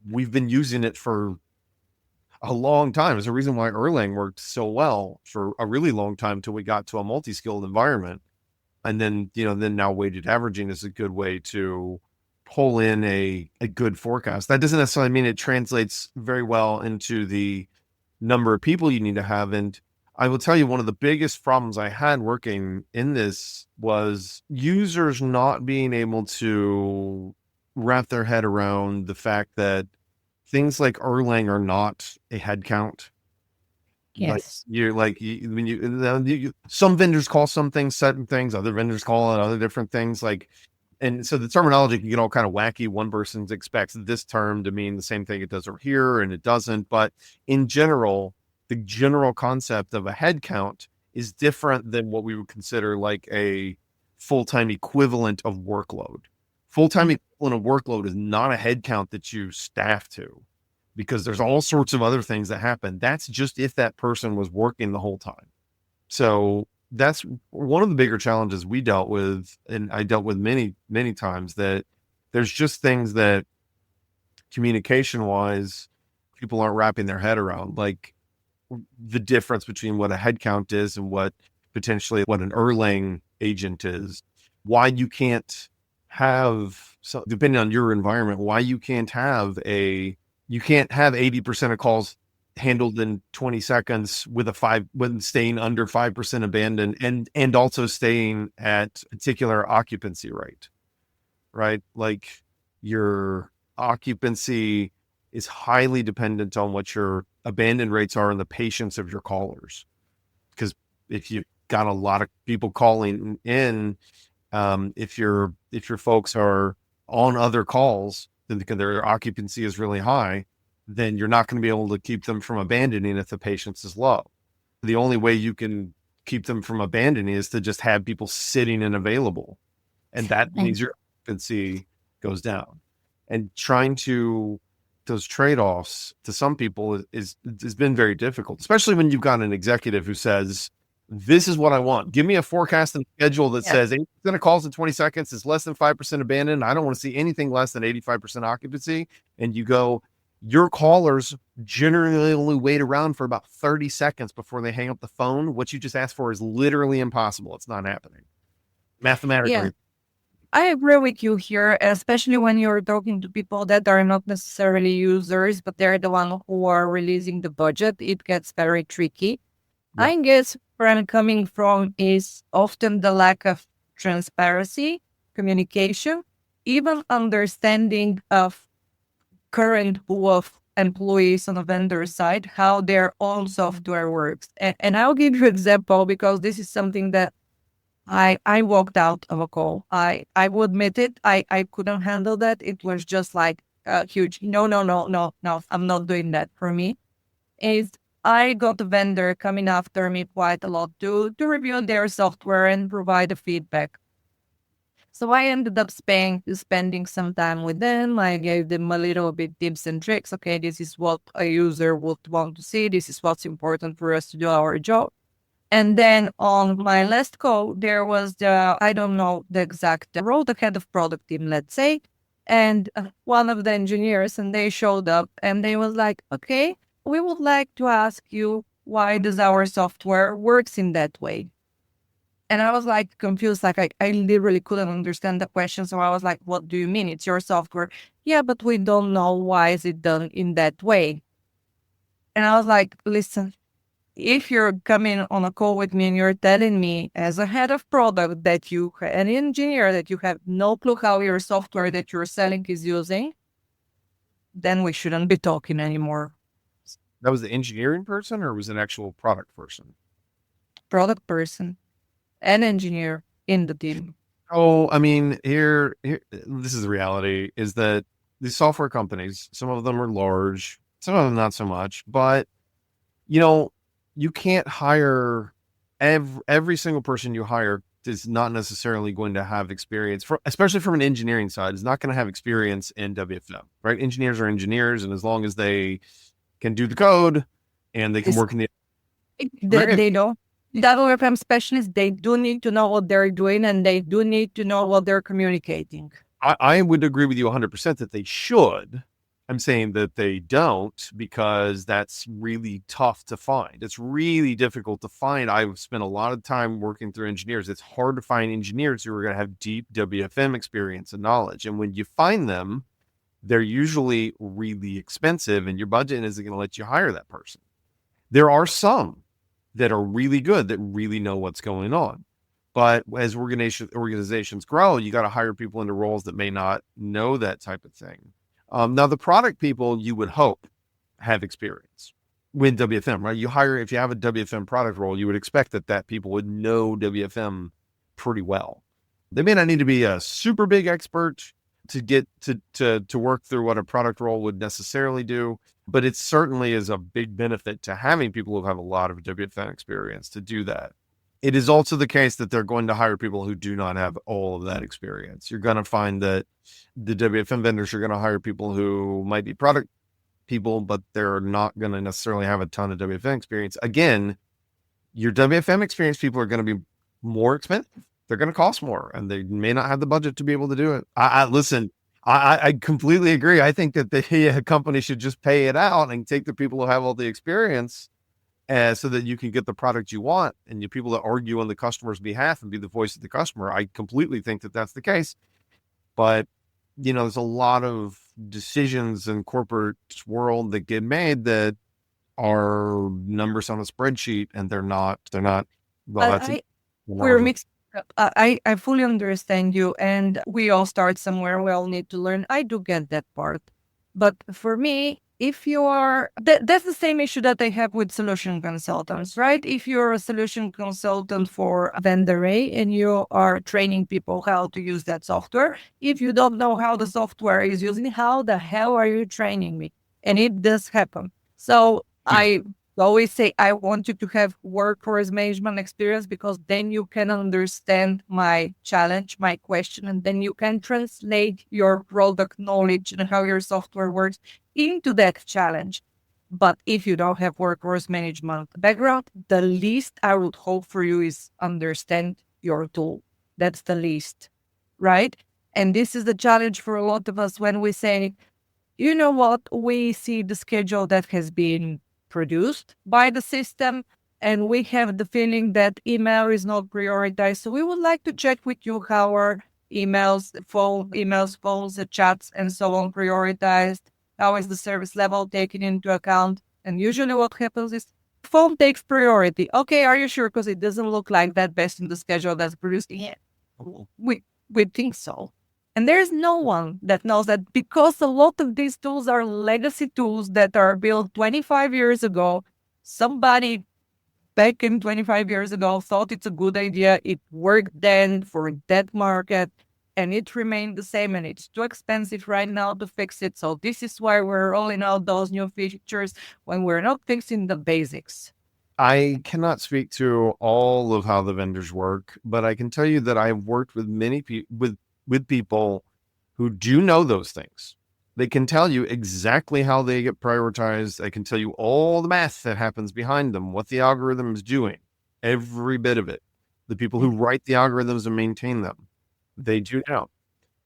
we've been using it for a long time. There's a reason why Erlang worked so well for a really long time till we got to a multi-skilled environment. And then, now weighted averaging is a good way to pull in a good forecast. That doesn't necessarily mean it translates very well into the number of people you need to have. And I will tell you, one of the biggest problems I had working in this was users not being able to wrap their head around the fact that things like Erlang are not a head count. Yes. Some vendors call some things certain things, other vendors call it other different things. And so the terminology can get all kind of wacky. One person expects this term to mean the same thing it does over here, and it doesn't. But in general, the general concept of a head count is different than what we would consider like a full-time equivalent of workload. Full-time equivalent of workload is not a head count that you staff to, because there's all sorts of other things that happen. That's just if that person was working the whole time. So that's one of the bigger challenges we dealt with, and I dealt with many, many times, that there's just things that communication-wise, people aren't wrapping their head around, like the difference between what a headcount is and what an Erlang agent is. Why you can't have, so depending on your environment, why you can't have 80% of calls handled in 20 seconds when staying under 5% abandoned and also staying at particular occupancy rate, right? Like your occupancy is highly dependent on what your abandon rates are and the patience of your callers. Because if you've got a lot of people calling in, if your folks are on other calls, then their occupancy is really high, then you're not going to be able to keep them from abandoning if the patience is low. The only way you can keep them from abandoning is to just have people sitting and available. And that means your occupancy goes down. And trying to those trade-offs to some people has been very difficult, especially when you've got an executive who says, this is what I want. Give me a forecast and schedule that says 80% of calls in 20 seconds is less than 5% abandoned. I don't want to see anything less than 85% occupancy. And you go, your callers generally only wait around for about 30 seconds before they hang up the phone. What you just asked for is literally impossible. It's not happening. Mathematically. Yeah. I agree with you here, especially when you're talking to people that are not necessarily users, but they're the one who are releasing the budget. It gets very tricky. Yeah. I guess where I'm coming from is often the lack of transparency, communication, even understanding of current pool of employees on a vendor side, how their own software works. And I'll give you an example, because this is something that I walked out of a call. I will admit it. I couldn't handle that. It was just like huge. No. I'm not doing that. For me, is I got a vendor coming after me quite a lot to review their software and provide a feedback. So I ended up spending some time with them. I gave them a little bit tips and tricks. Okay, this is what a user would want to see. This is what's important for us to do our job. And then on my last call, there was I don't know the exact role, the head of product team, let's say, and one of the engineers, and they showed up and they was like, okay, we would like to ask you, why does our software works in that way? And I was like confused, like I literally couldn't understand the question. So I was like, what do you mean? It's your software. Yeah, but we don't know why is it done in that way. And I was like, listen, if you're coming on a call with me and you're telling me as a head of product that you, an engineer, that you have no clue how your software that you're selling is using, then we shouldn't be talking anymore. That was the engineering person, or was it an actual product person? Product person and engineer in the team. Oh, I mean, here, this is the reality: is that these software companies, some of them are large, some of them not so much, but you know, you can't hire every single person you hire is not necessarily going to have experience for, especially from an engineering side, is not going to have experience in WFM, right? Engineers are engineers, and as long as they can do the code and they can It's, work in the, they don't. WFM specialists, they do need to know what they're doing and they do need to know what they're communicating. I would agree with you 100% that they should. I'm saying that they don't because that's really tough to find. It's really difficult to find. I've spent a lot of time working through engineers. It's hard to find engineers who are going to have deep WFM experience and knowledge. And when you find them, they're usually really expensive and your budget isn't going to let you hire that person. There are some that are really good, that really know what's going on. But as organizations grow, you got to hire people into roles that may not know that type of thing. Now, the product people, you would hope, have experience with WFM, right? You hire, if you have a WFM product role, you would expect that people would know WFM pretty well. They may not need to be a super big expert to get to work through what a product role would necessarily do, but it certainly is a big benefit to having people who have a lot of WFM experience to do that. It is also the case that they're going to hire people who do not have all of that experience. You're going to find that the WFM vendors are going to hire people who might be product people, but they're not going to necessarily have a ton of WFM experience. Again, your WFM experienced people are going to be more expensive. They're going to cost more, and they may not have the budget to be able to do it. Listen, I completely agree. I think that the company should just pay it out and take the people who have all the experience, so that you can get the product you want, and you people that argue on the customer's behalf and be the voice of the customer. I completely think that that's the case. But, there's a lot of decisions in corporate world that get made that are numbers on a spreadsheet, and they're not, well, We're mixed. I fully understand you, and we all start somewhere. We all need to learn. I do get that part. But for me, if you are, that's the same issue that I have with solution consultants, right? If you're a solution consultant for vendor A and you are training people how to use that software, if you don't know how the software is using, how the hell are you training me? And it does happen. So I always say, I want you to have workforce management experience because then you can understand my challenge, my question, and then you can translate your product knowledge and how your software works into that challenge. But if you don't have workforce management background, the least I would hope for you is understand your tool. That's the least, right? And this is the challenge for a lot of us when we say, you know what, we see the schedule that has been produced by the system, and we have the feeling that email is not prioritized. So we would like to check with you how our phones, the chats, and so on prioritized. How is the service level taken into account? And usually what happens is phone takes priority. Okay, are you sure? Because it doesn't look like that based on the schedule that's produced. Yeah, we think so. And there's no one that knows that, because a lot of these tools are legacy tools that are built 25 years ago. Somebody back in 25 years ago thought it's a good idea. It worked then for that market, and it remained the same, and it's too expensive right now to fix it. So this is why we're rolling out those new features when we're not fixing the basics. I cannot speak to all of how the vendors work, but I can tell you that I've worked with many people with people who do know those things. They can tell you exactly how they get prioritized. They can tell you all the math that happens behind them, what the algorithm is doing, every bit of it. The people who write the algorithms and maintain them, they do know.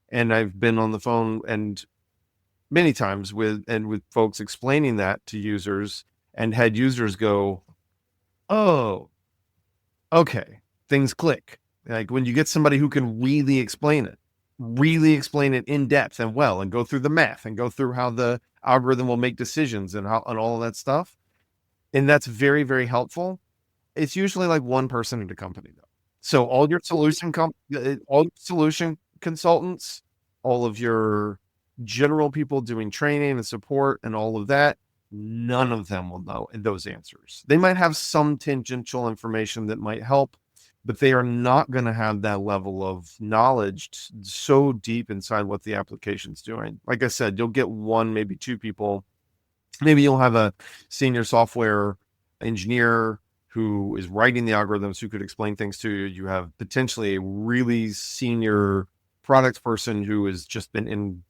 And I've been on the phone and many times with folks explaining that to users, and had users go, "Oh, okay, things click." Like when you get somebody who can really explain it in depth and well, and go through the math and go through how the algorithm will make decisions and all of that stuff. And that's very, very helpful. It's usually like one person at a company though. So all your solution consultants, all of your general people doing training and support and all of that, none of them will know those answers. They might have some tangential information that might help, but they are not going to have that level of knowledge so deep inside what the application's doing. Like I said, you'll get one, maybe two people. Maybe you'll have a senior software engineer who is writing the algorithms who could explain things to you. You have potentially a really senior product person who has just been in,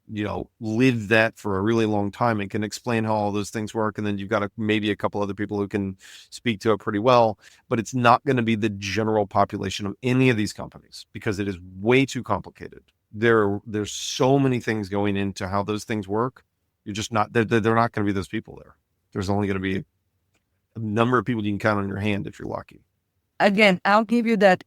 lived that for a really long time and can explain how all those things work. And then you've got maybe a couple other people who can speak to it pretty well, but it's not going to be the general population of any of these companies because it is way too complicated. There's so many things going into how those things work. You're just not, they're not going to be those people there. There's only going to be a number of people you can count on your hand if you're lucky. Again, I'll give you that.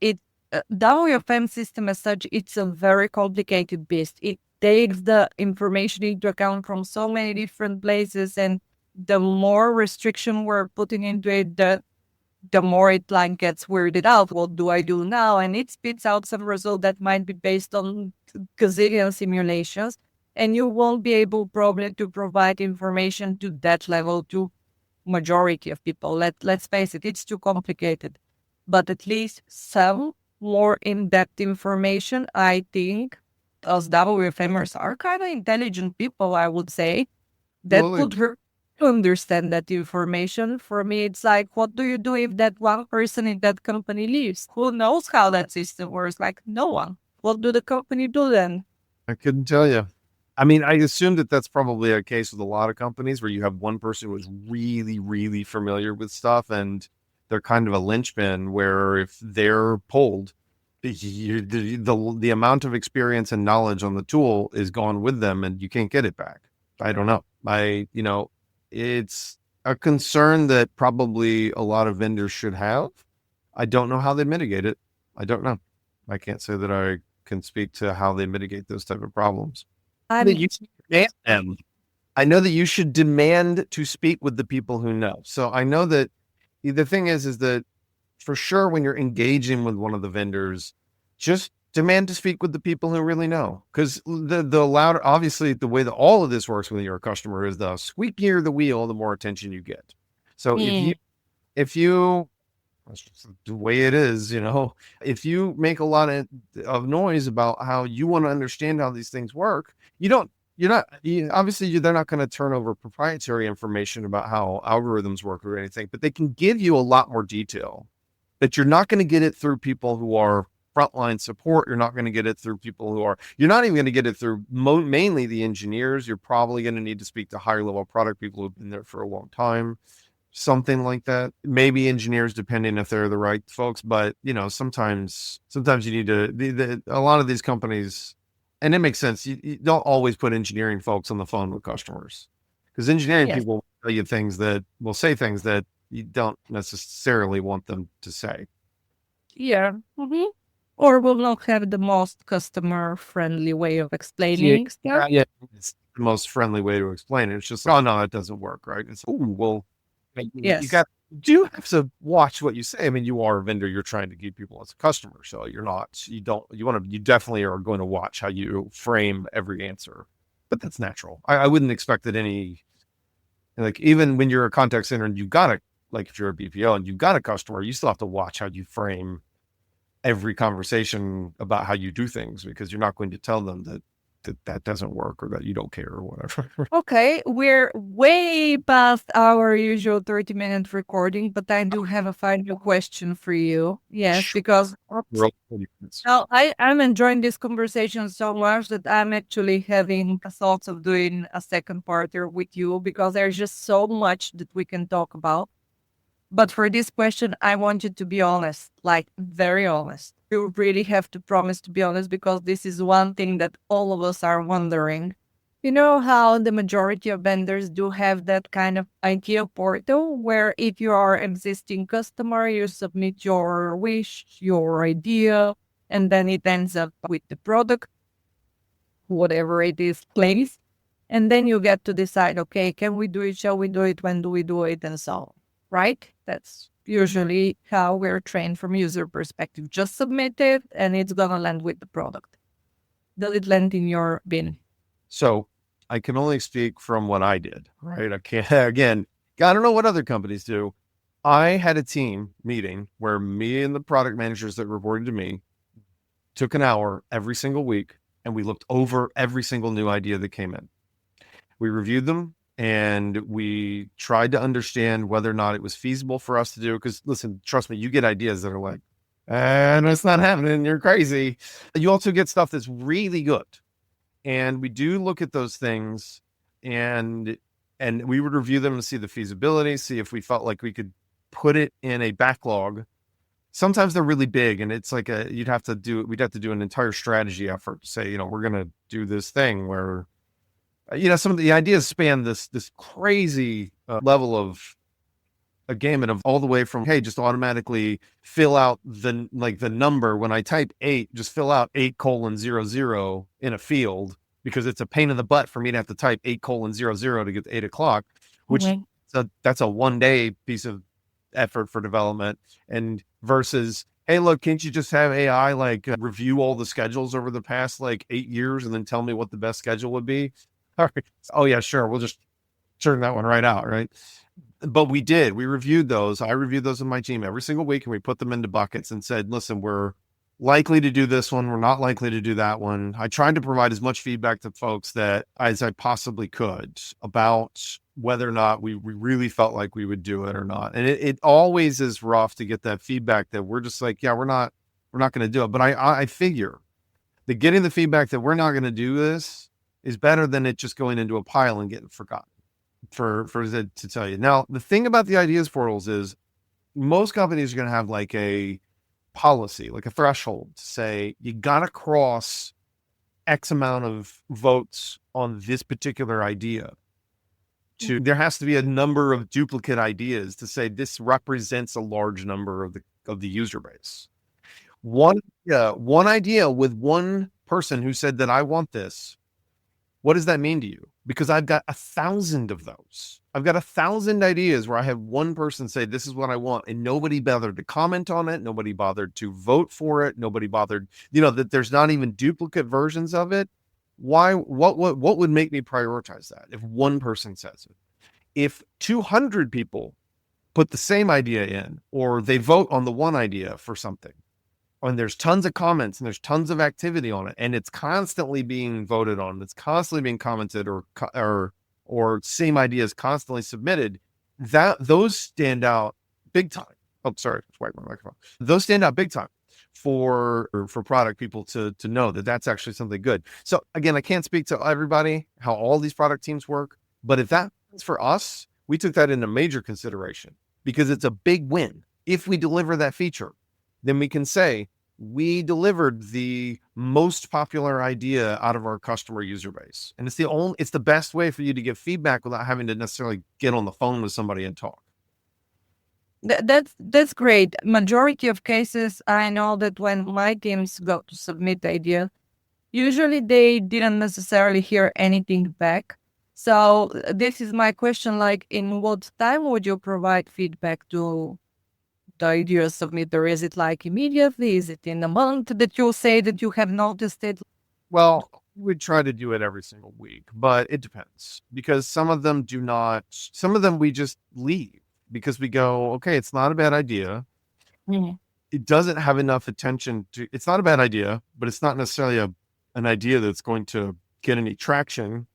WFM system as such, it's a very complicated beast. It takes the information into account from so many different places, and the more restriction we're putting into it, the more it gets weirded out. What do I do now? And it spits out some result that might be based on gazillion simulations, and you won't be able probably to provide information to that level to majority of people. Let's face it, it's too complicated. But at least some more in-depth information, I think, us WFMers are kind of intelligent people, I would say, that could hurt to understand that information. For me, it's like, what do you do if that one person in that company leaves? Who knows how that system works? Like, no one. What do the company do then? I couldn't tell you. I mean, I assume that that's probably a case with a lot of companies where you have one person who's really, really familiar with stuff and they're kind of a linchpin where if they're pulled, the amount of experience and knowledge on the tool is gone with them and you can't get it back. I don't know. It's a concern that probably a lot of vendors should have. I don't know how they mitigate it. I don't know. I can't say that I can speak to how they mitigate those type of problems. That you demand them. I know that you should demand to speak with the people who know. So I know that the thing is that for sure, when you're engaging with one of the vendors, just demand to speak with the people who really know. Because the louder, obviously, the way that all of this works when you're a customer is the squeakier the wheel, the more attention you get. So if you, that's just the way it is, if you make a lot of noise about how you want to understand how these things work, obviously they're not going to turn over proprietary information about how algorithms work or anything, but they can give you a lot more detail that you're not going to get it through people who are frontline support. You're not going to get it through you're not even going to get it through mainly the engineers. You're probably going to need to speak to higher level product people who've been there for a long time. Something like that. Maybe engineers, depending if they're the right folks, but sometimes you need to, a lot of these companies, and it makes sense. You don't always put engineering folks on the phone with customers because engineering people will tell you things that will say things that you don't necessarily want them to say. Yeah. Mm-hmm. Or will not have the most customer friendly way of explaining stuff. Yeah. It's the most friendly way to explain it. It's just, oh no, it doesn't work. Right. It's, Yes. You have to watch what you say. I mean, you are a vendor, you're trying to keep people as a customer. So you definitely are going to watch how you frame every answer, but that's natural. I wouldn't expect that even when you're a contact center and if you're a BPO and you've got a customer, you still have to watch how you frame every conversation about how you do things because you're not going to tell them that doesn't work or that you don't care or whatever. Okay, we're way past our usual 30-minute recording, but I do have a final question for you. Yes, because now I'm enjoying this conversation so much that I'm actually having thoughts of doing a second part here with you because there's just so much that we can talk about. But for this question, I want you to be honest, like very honest. You really have to promise to be honest because this is one thing that all of us are wondering. You know how the majority of vendors do have that kind of idea portal where if you are an existing customer, you submit your wish, your idea, and then it ends up with the product, whatever it is, placed. And then you get to decide, okay, can we do it? Shall we do it? When do we do it? And so on. right? That's usually how we're trained from user perspective. Just submit it and it's gonna land with the product. Does it land in your bin? So I can only speak from what I did, right? I can't, again, I don't know what other companies do. I had a team meeting where me and the product managers that reported to me took an hour every single week and we looked over every single new idea that came in. We reviewed them and we tried to understand whether or not it was feasible for us to do. Because listen, trust me, you get ideas that are like, and it's not happening. You're crazy. You also get stuff that's really good. And we do look at those things and we would review them and see the feasibility, see if we felt like we could put it in a backlog. Sometimes they're really big and it's like we'd have to do an entire strategy effort to say, we're going to do this thing where, some of the ideas span this crazy level of a gamut of all the way from, hey, just automatically fill out the number. When I type 8, just fill out 8:00 in a field because it's a pain in the butt for me to have to type 8:00 to get to 8 o'clock, which that's a 1-day piece of effort for development. And versus, hey, look, can't you just have AI review all the schedules over the past 8 years and then tell me what the best schedule would be? All right. Oh yeah, sure. We'll just turn that one right out. Right. But we reviewed those. I reviewed those in my team every single week and we put them into buckets and said, listen, we're likely to do this one. We're not likely to do that one. I tried to provide as much feedback to folks as I possibly could about whether or not we really felt like we would do it or not. And it always is rough to get that feedback that we're just like, yeah, we're not going to do it. But I figure that getting the feedback that we're not going to do this is better than it just going into a pile and getting forgotten for Zed to tell you. Now, the thing about the ideas portals is most companies are going to have a policy, a threshold to say, you got to cross X amount of votes on this particular idea. There has to be a number of duplicate ideas to say this represents a large number of the user base. One idea with one person who said that I want this. What does that mean to you? Because I've got 1,000 of those. I've got 1,000 ideas where I have one person say, this is what I want. And nobody bothered to comment on it. Nobody bothered to vote for it. Nobody bothered, that there's not even duplicate versions of it. Why, what would make me prioritize that if one person says it? If 200 people put the same idea in, or they vote on the one idea for something, and there's tons of comments and there's tons of activity on it, and it's constantly being voted on, it's constantly being commented or same ideas constantly submitted, those stand out big time. Oh, sorry, swipe my microphone. Those stand out big time for product people to know that that's actually something good. So again, I can't speak to everybody, how all these product teams work, but if that's for us, we took that into major consideration because it's a big win. If we deliver that feature, then we can say, we delivered the most popular idea out of our customer user base. And it's the best way for you to give feedback without having to necessarily get on the phone with somebody and talk. That's great. Majority of cases, I know that when my teams go to submit the idea, usually they didn't necessarily hear anything back. So this is my question, in what time would you provide feedback to the idea submitter? Is it immediately? Is it in a month that you say that you have noticed it? Well, we try to do it every single week, but it depends because some of them we just leave because we go, okay, it's not a bad idea. Mm-hmm. It doesn't have enough attention it's not a bad idea, but it's not necessarily an idea that's going to get any traction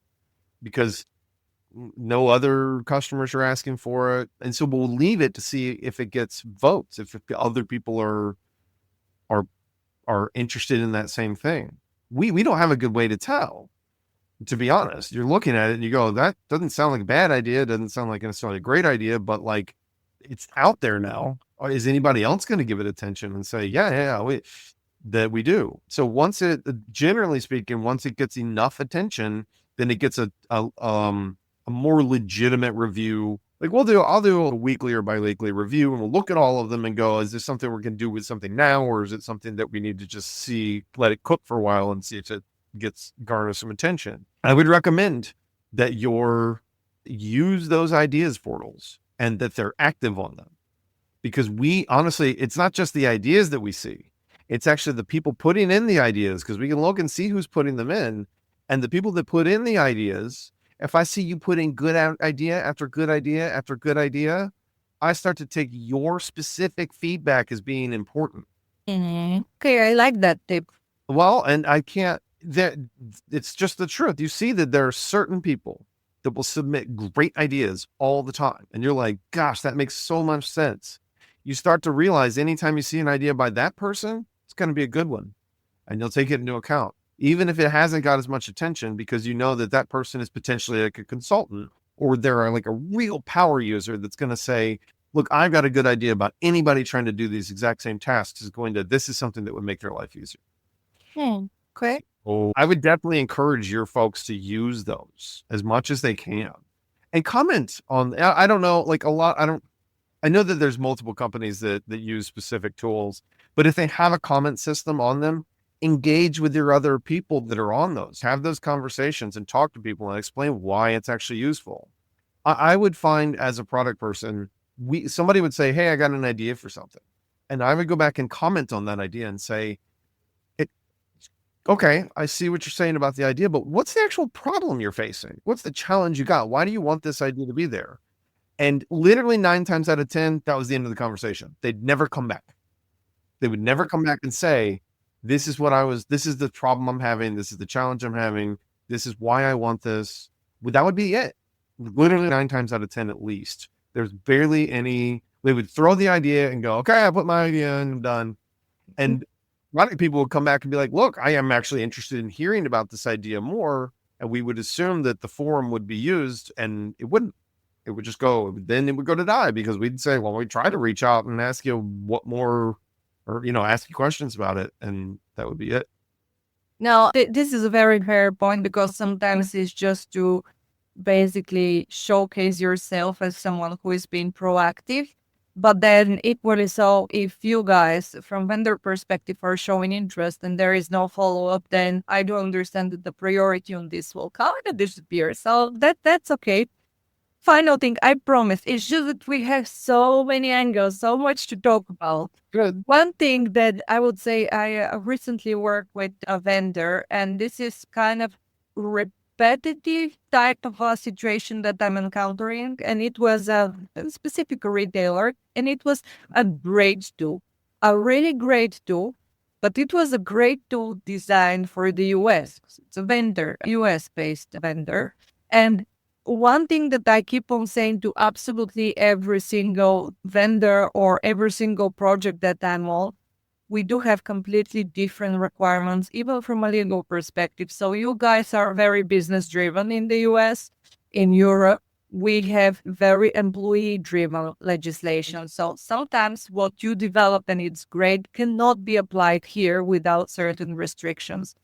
because no other customers are asking for it. And so we'll leave it to see if it gets votes, if other people are interested in that same thing. We don't have a good way to tell, to be honest. You're looking at it and you go, that doesn't sound like a bad idea. It doesn't sound like necessarily a great idea, but it's out there now. Is anybody else going to give it attention and say, we do. So generally speaking, once it gets enough attention, then it gets a more legitimate review. I'll do a weekly or bi-weekly review and we'll look at all of them and go, is this something we can do with something now? Or is it something that we need to just let it cook for a while and see if it garner some attention? I would recommend that use those ideas portals and that they're active on them. Because we honestly, it's not just the ideas that we see, it's actually the people putting in the ideas, because we can look and see who's putting them in. And the people that put in the ideas, if I see you putting good idea after good idea after good idea, I start to take your specific feedback as being important. Okay, I like that tip. Well, and I can't, that it's just the truth. You see that there are certain people that will submit great ideas all the time. And you're like, gosh, that makes so much sense. You start to realize anytime you see an idea by that person, it's going to be a good one. And you'll take it into account, even if it hasn't got as much attention, because you know that that person is potentially like a consultant, or they're like a real power user that's going to say, look, I've got a good idea about anybody trying to do these exact same tasks this is something that would make their life easier. Okay. Oh, I would definitely encourage your folks to use those as much as they can and comment on, I don't know, like a lot. I know that there's multiple companies that use specific tools, but if they have a comment system on them, engage with your other people that are on those, have those conversations and talk to people and explain why it's actually useful. I would find, as a product person, somebody would say, hey, I got an idea for something. And I would go back and comment on that idea and say, okay, I see what you're saying about the idea, but what's the actual problem you're facing? What's the challenge you got? Why do you want this idea to be there? And literally 9 times out of 10, that was the end of the conversation. They'd never come back. They would never come back and say, this is the problem I'm having. This is the challenge I'm having. This is why I want this. That would be it. Literally 9 times out of 10, at least. There's barely any, they would throw the idea and go, okay, I put my idea in, I'm done. And a lot of people would come back and be like, look, I am actually interested in hearing about this idea more. And we would assume that the forum would be used, and it wouldn't. It would just go, then it would go to die, because we'd say, well, we try to reach out and ask you what more, or, ask you questions about it. And that would be it. Now, this is a very fair point, because sometimes it's just to basically showcase yourself as someone who is being proactive. But then equally so, if you guys from vendor perspective are showing interest and there is no follow-up, then I do understand that the priority on this will kind of disappear. So that's okay. Final thing, I promise, it's just that we have so many angles, so much to talk about. Good. One thing that I would say, I recently worked with a vendor, and this is kind of repetitive type of a situation that I'm encountering. And it was a specific retailer, and it was a great tool, a really great tool, but it was a great tool designed for the US. It's a vendor, a US-based vendor. And one thing that I keep on saying to absolutely every single vendor or every single project that I'm on, we do have completely different requirements, even from a legal perspective. So you guys are very business driven in the US. In Europe, we have very employee driven legislation. So sometimes what you develop and it's great cannot be applied here without certain restrictions.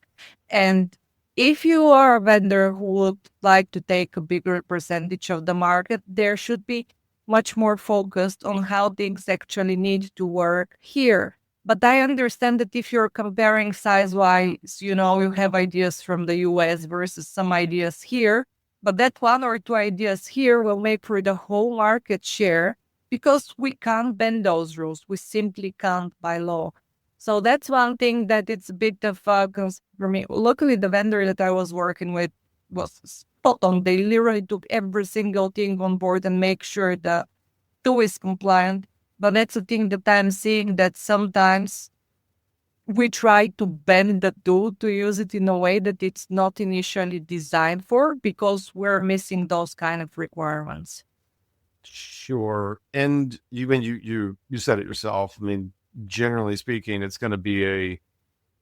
And if you are a vendor who would like to take a bigger percentage of the market, there should be much more focused on how things actually need to work here. But I understand that if you're comparing size-wise, you have ideas from the US versus some ideas here, but that 1 or 2 ideas here will make for the whole market share, because we can't bend those rules. We simply can't by law. So that's one thing that it's a bit of focus for me. Luckily, the vendor that I was working with was spot on. They literally took every single thing on board and make sure the tool is compliant. But that's the thing that I'm seeing, that sometimes we try to bend the tool to use it in a way that it's not initially designed for, because we're missing those kind of requirements. Sure. And you said it yourself. I mean, generally speaking, it's going to be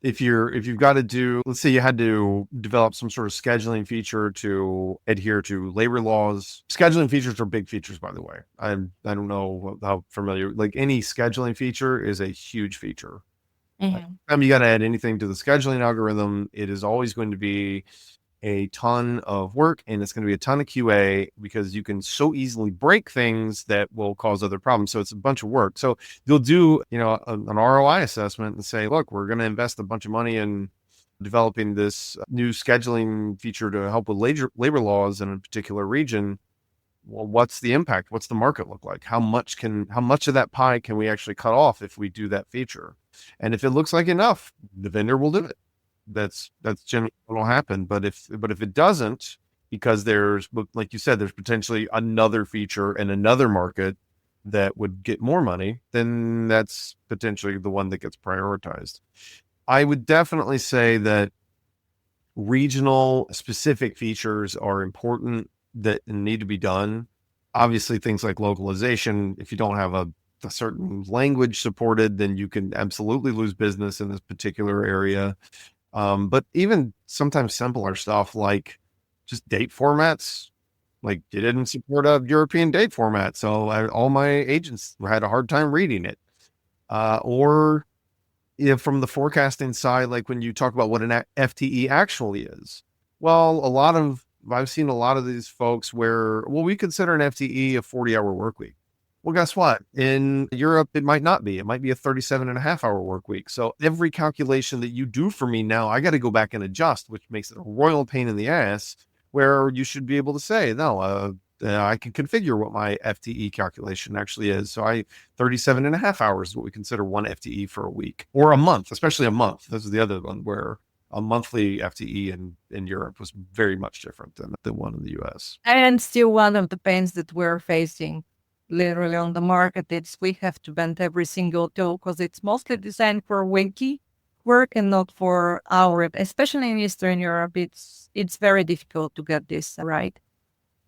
if you've got to do, let's say you had to develop some sort of scheduling feature to adhere to labor laws. Scheduling features are big features, by the way. I don't know how familiar, like any scheduling feature is a huge feature. You got to add anything to the scheduling algorithm, it is always going to be a ton of work, and it's going to be a ton of QA, because you can so easily break things that will cause other problems. So it's a bunch of work. So you'll do, an ROI assessment and say, look, we're going to invest a bunch of money in developing this new scheduling feature to help with labor laws in a particular region. well, what's the impact? What's the market look like? How much of that pie can we actually cut off if we do that feature? And if it looks like enough, the vendor will do it. That's generally what will happen. But if it doesn't, because there's, like you said, there's potentially another feature and another market that would get more money, then that's potentially the one that gets prioritized. I would definitely say that regional specific features are important that need to be done. Obviously, things like localization, if you don't have a certain language supported, then you can absolutely lose business in this particular area. But even sometimes simpler stuff like just date formats, like it didn't support a European date format. So all my agents had a hard time reading it. Or from the forecasting side, like when you talk about what an FTE actually is, well, I've seen a lot of these folks where, well, we consider an FTE a 40-hour work week. Well, guess what? In Europe, it might not be. It might be a 37.5-hour work week. So every calculation that you do for me now, I got to go back and adjust, which makes it a royal pain in the ass, where you should be able to say, no, I can configure what my FTE calculation actually is. So 37.5 hours is what we consider one FTE for a week or a month, especially a month. This is the other one where a monthly FTE in Europe was very much different than the one in the US. And still one of the pains that we're facing literally on the market, it's we have to bend every single toe because it's mostly designed for weekly work and not for hour. Especially in Eastern Europe, it's very difficult to get this right.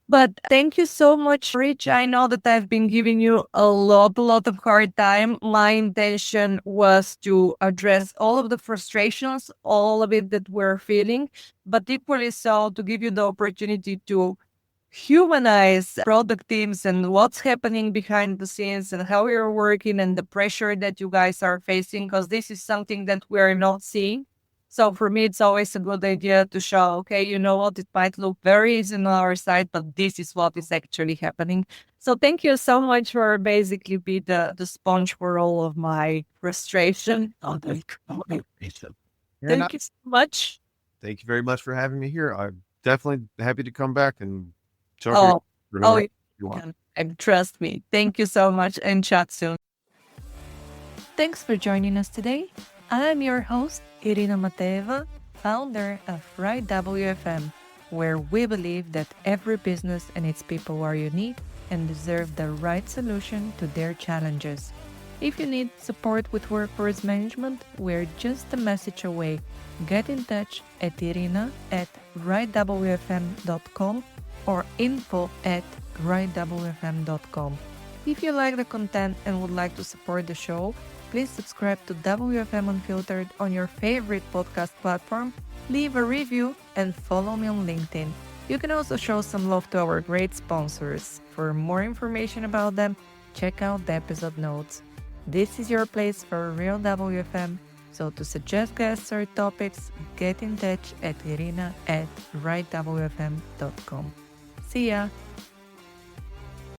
But thank you so much, Rich. I know that I've been giving you a lot of hard time. My intention was to address all of the frustrations, all of it that we're feeling, but equally so to give you the opportunity to humanize product teams and what's happening behind the scenes and how you're working and the pressure that you guys are facing, because this is something that we're not seeing. So for me, it's always a good idea to show, okay, you know what, it might look very easy on our side, but this is what is actually happening. So thank you so much for basically be the sponge for all of my frustration. Thank you so much. Thank you very much for having me here. I'm definitely happy to come back and talk. you want. And trust me. Thank you so much and chat soon. Thanks for joining us today. I'm your host, Irina Mateva, founder of Right WFM, where we believe that every business and its people are unique and deserve the right solution to their challenges. If you need support with workforce management, we're just a message away. Get in touch at irina@rightwfm.com or info@rightwfm.com. If you like the content and would like to support the show, please subscribe to WFM Unfiltered on your favorite podcast platform, leave a review, and follow me on LinkedIn. You can also show some love to our great sponsors. For more information about them, check out the episode notes. This is your place for real WFM, so to suggest guests or topics, get in touch at irina@rightwfm.com. See ya!